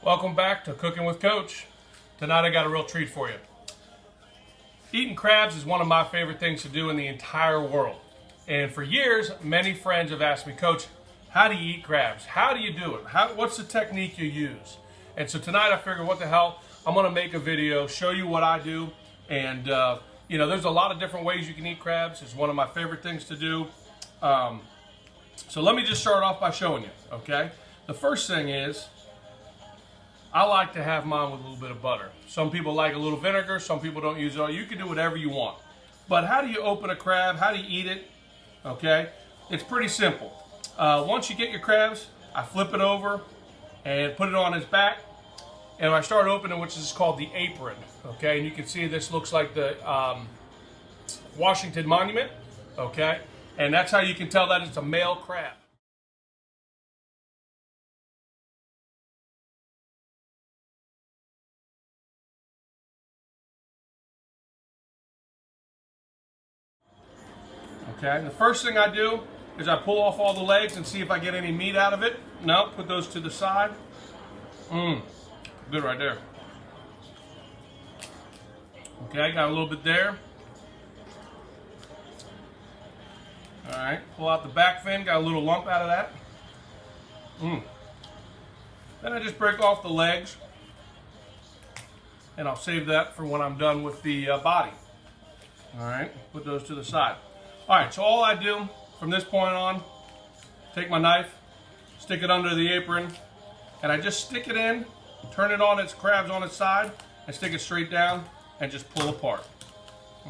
Welcome back to Cooking with Coach. Tonight I got a real treat for you. Eating crabs is one of my favorite things to do in the entire world. And for years, many friends have asked me, Coach, how do you eat crabs? How do you do it? What's the technique you use? And so tonight I figured, what the hell, I'm gonna make a video, show you what I do. And there's a lot of different ways you can eat crabs. It's one of my favorite things to do. So let me just start off by showing you, okay? The first thing is, I like to have mine with a little bit of butter. Some people like a little vinegar, some people don't use it all. You can do whatever you want. But how do you open a crab? How do you eat it? Okay, it's pretty simple. Once you get your crabs, I flip it over and put it on its back. And I start opening, which is called the apron. Okay, and you can see this looks like the Washington Monument. Okay, and that's how you can tell that it's a male crab. Okay, the first thing I do is I pull off all the legs and see if I get any meat out of it. No, put those to the side. Good right there. Okay, got a little bit there. All right, pull out the back fin, got a little lump out of that. Then I just break off the legs, and I'll save that for when I'm done with the body. All right, put those to the side. All right, so all I do from this point on, take my knife, stick it under the apron, and I just stick it in, turn it on its crabs on its side, and stick it straight down and just pull apart.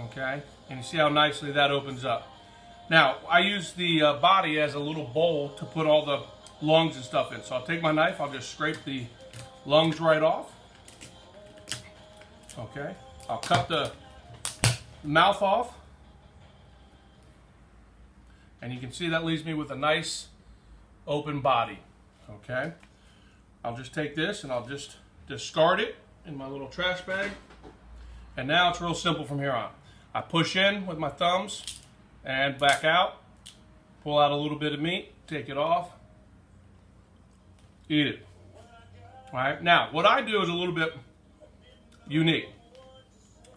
Okay, and you see how nicely that opens up. Now, I use the body as a little bowl to put all the lungs and stuff in. So I'll take my knife, I'll just scrape the lungs right off. Okay, I'll cut the mouth off. And you can see that leaves me with a nice open body, okay? I'll just take this and I'll just discard it in my little trash bag. And now it's real simple from here on. I push in with my thumbs and back out, pull out a little bit of meat, take it off, eat it. All right, now what I do is a little bit unique.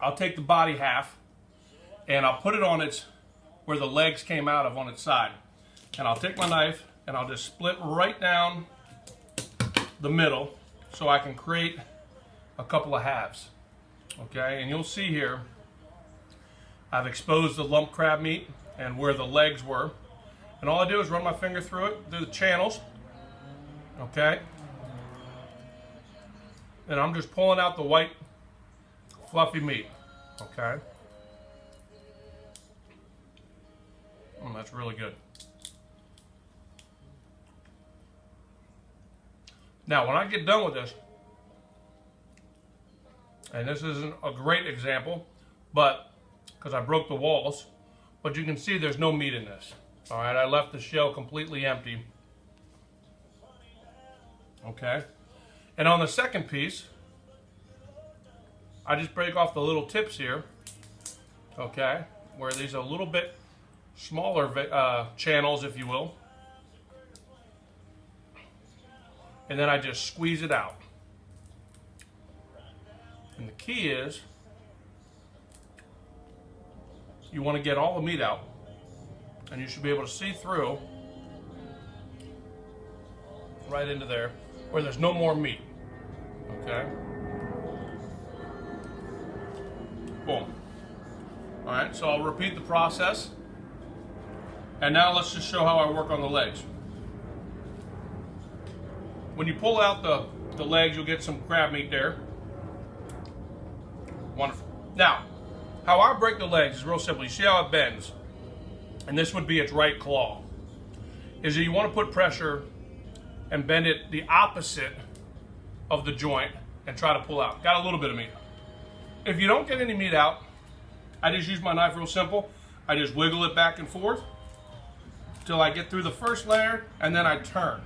I'll take the body half and I'll put it on its where the legs came out of on its side. And I'll take my knife and I'll just split right down the middle so I can create a couple of halves. Okay, and you'll see here, I've exposed the lump crab meat and where the legs were. And all I do is run my finger through it, through the channels. Okay. And I'm just pulling out the white, fluffy meat. Okay. That's really good. Now, when I get done with this, and this isn't a great example, but because I broke the walls, but you can see there's no meat in this. All right, I left the shell completely empty. Okay, and on the second piece, I just break off the little tips here. Okay, where these are a little bit smaller channels, if you will, and then I just squeeze it out. And the key is you want to get all the meat out, and you should be able to see through right into there where there's no more meat. Okay, boom. All right, so I'll repeat the process. And now let's just show how I work on the legs. When you pull out the legs, you'll get some crab meat there. Wonderful. Now, how I break the legs is real simple. You see how it bends? And this would be its right claw. Is that you want to put pressure and bend it the opposite of the joint and try to pull out. Got a little bit of meat. If you don't get any meat out, I just use my knife real simple. I just wiggle it back and forth till I get through the first layer, and then I turn,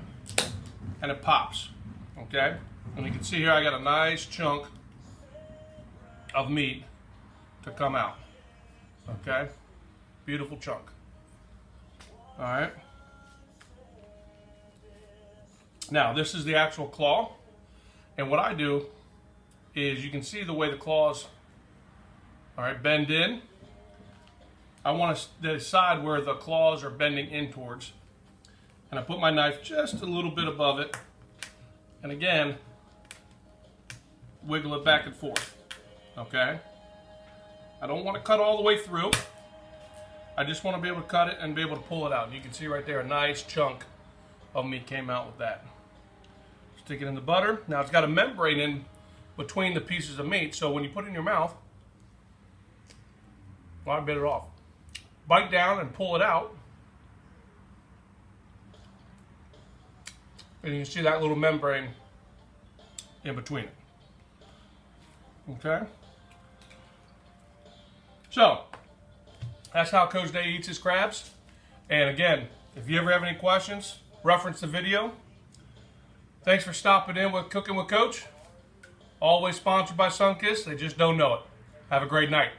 and it pops, okay? And you can see here I got a nice chunk of meat to come out, okay? Beautiful chunk. All right. Now, this is the actual claw, And what I do is, you can see the way the claws, all right, bend in. I want to decide where the claws are bending in towards. And I put my knife just a little bit above it. And again, wiggle it back and forth, okay? I don't want to cut all the way through. I just want to be able to cut it and be able to pull it out. And you can see right there, a nice chunk of meat came out with that. Stick it in the butter. Now it's got a membrane in between the pieces of meat, so when you put it in your mouth, well, I bit it off. Bite down and pull it out. And you can see that little membrane in between it. Okay? So, that's how Coach Day eats his crabs. And again, if you ever have any questions, reference the video. Thanks for stopping in with Cooking with Coach. Always sponsored by Sunkist. They just don't know it. Have a great night.